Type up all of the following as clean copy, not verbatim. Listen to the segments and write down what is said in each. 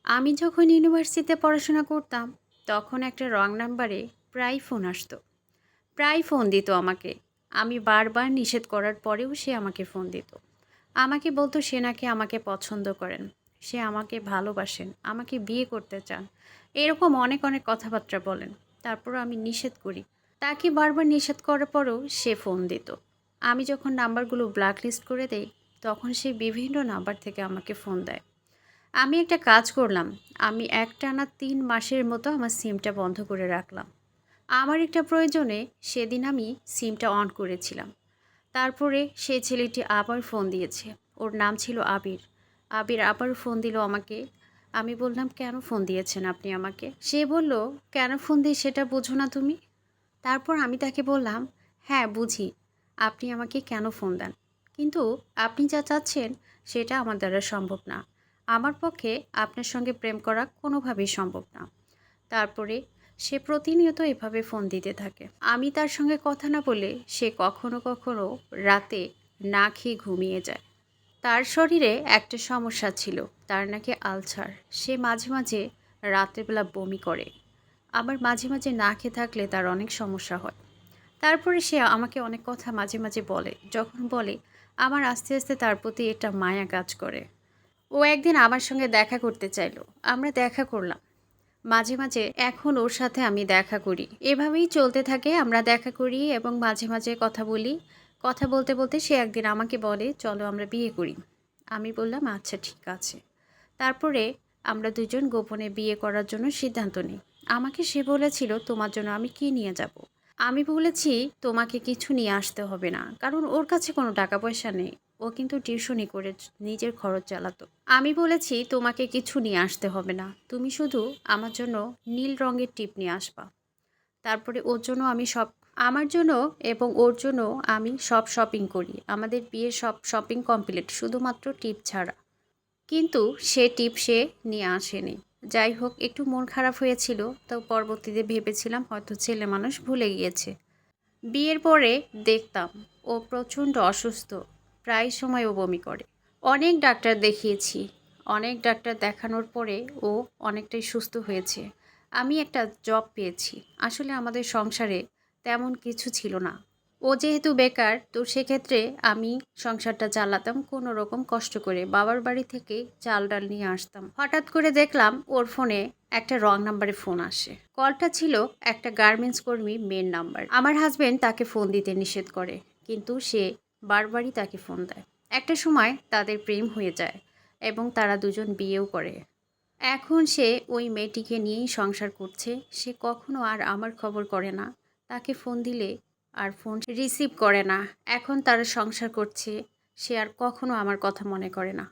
আমি যখন ইউনিভার্সিটিতে পড়াশোনা করতাম, তখন একটা রং নাম্বারে প্রায় ফোন আসতো। প্রায় ফোন দিত আমাকে। আমি বারবার নিষেধ করার পরেও সে আমাকে ফোন দিত। আমাকে বলতো সে নাকি আমাকে পছন্দ করেন। সে আমাকে ভালোবাসেন, আমাকে বিয়ে করতে চান। এরকম অনেক অনেক কথাবার্তা বলেন। তারপরও আমি নিষেধ করি। তাকে বারবার নিষেধ করার পরেও সে ফোন দিত। আমি যখন নাম্বারগুলো ব্ল্যাকলিস্ট করে দেই, তখন সে বিভিন্ন নাম্বার থেকে আমাকে ফোন দেয়। আমি একটা কাজ করলাম। আমি একটানা ৩ মাসের মতো আমার সিমটা বন্ধ করে রাখলাম। আমার একটা প্রয়োজনে সেদিন আমি সিমটা অন করেছিলাম। তারপরে সেই ছেলেটি আবার ফোন দিয়েছে। ওর নাম ছিল আবির। আবির আবার ফোন দিল আমাকে। আমি বললাম, "কেন ফোন দিয়েছেন আপনি আমাকে?" সে বলল, "কেন ফোন দিই সেটা বোঝো না তুমি?" তারপর আমি তাকে বললাম, "হ্যাঁ, বুঝি। আপনি আমাকে কেন ফোন দেন। কিন্তু আপনি যা চাচ্ছেন সেটা আমার দ্বারা সম্ভব না। আমার পক্ষে আপনার সঙ্গে প্রেম করা কোনোভাবেই সম্ভব না।" তারপরে সে প্রতিনিয়ত এভাবে ফোন দিতে থাকে। আমি তার সঙ্গে কথা না বলে সে কখনো কখনো রাতে না খেয়ে ঘুমিয়ে যায়। তার শরীরে একটা সমস্যা ছিল। তার নাকি আলসার। সে মাঝে মাঝে রাত্রেবেলা বমি করে। আবার মাঝে মাঝে না খেয়ে থাকলে তার অনেক সমস্যা হয়। তারপরে সে আমাকে অনেক কথা মাঝে মাঝে বলে। যখন বলে, আমার আস্তে আস্তে তার প্রতি একটা মায়া কাজ করে। ও একদিন আমার সঙ্গে দেখা করতে চাইলো। আমরা দেখা করলাম। মাঝে মাঝে এখন ওর সাথে আমি দেখা করি। এভাবেই চলতে থাকে। আমরা দেখা করি এবং মাঝে মাঝে কথা বলি। কথা বলতে বলতে সে একদিন আমাকে বলে, "চলো আমরা বিয়ে করি।" আমি বললাম, "আচ্ছা ঠিক আছে।" তারপরে আমরা দুজন গোপনে বিয়ে করার জন্য সিদ্ধান্ত নিই। আমাকে সে বলেছিল, "তোমার জন্য আমি কি নিয়ে যাব?" আমি বলেছি, "তোমাকে কিছু নিয়ে আসতে হবে না।" কারণ ওর কাছে কোনো টাকা পয়সা নেই। ও কিন্তু টিউশনি করে নিজের খরচ চালাতো। আমি বলেছি, "তোমাকে কিছু নিয়ে আসতে হবে না। তুমি শুধু আমার জন্য নীল রঙের টিপ নিয়ে আসবা।" তারপরে ওর জন্য আমি সব আমার জন্য এবং ওর জন্য আমি সব শপিং করি। আমাদের বিয়ের সব শপিং কমপ্লিট, শুধুমাত্র টিপ ছাড়া। কিন্তু সে টিপ সে নিয়ে আসেনি। যাই হোক, একটু মন খারাপ হয়েছিল। তো পরবর্তীতে ভেবেছিলাম হয়তো ছেলে মানুষ ভুলে গিয়েছে। বিয়ের পরে দেখতাম ও প্রচণ্ড অসুস্থ। প্রায় সময় ও বমি করে। অনেক ডাক্তার দেখিয়েছি। অনেক ডাক্তার দেখানোর পরে ও অনেকটাই সুস্থ হয়েছে। আমি একটা জব পেয়েছি। আসলে আমাদের সংসারে তেমন কিছু ছিল না। ও যেহেতু বেকার, তো সেক্ষেত্রে আমি সংসারটা চালাতাম কোনো রকম কষ্ট করে। বাবার বাড়ি থেকে চাল ডাল নিয়ে আসতাম। হঠাৎ করে দেখলাম ওর ফোনে একটা রং নাম্বারে ফোন আসে। কলটা ছিল একটা গার্মেন্টস কর্মী মেয়ের নাম্বার। আমার হাজবেন্ড তাকে ফোন দিতে নিষেধ করে, কিন্তু সে বারবারই তাকে ফোন দেয়। একটা সময় তাদের প্রেম হয়ে যায় এবং তারা দুজন বিয়েও করে। এখন সে ওই মেয়েটিকে নিয়েই সংসার করছে। সে কখনো আর আমার খবর করে না। তাকে ফোন দিলে আর ফোন রিসিভ করে না। এখন তারা সংসার করছে। সে আর কখনো আমার কথা মনে করে না।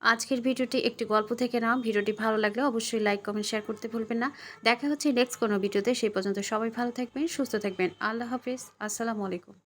আজকের ভিডিওটি একটি গল্প থেকে নাও। ভিডিওটি ভালো লাগলে অবশ্যই লাইক, কমেন্ট, শেয়ার করতে ভুলবেন না। দেখা হচ্ছে নেক্সট কোনো ভিডিওতে। সেই পর্যন্ত সবাই ভালো থাকবেন, সুস্থ থাকবেন। আল্লাহ হাফেজ। আসসালামু আলাইকুম।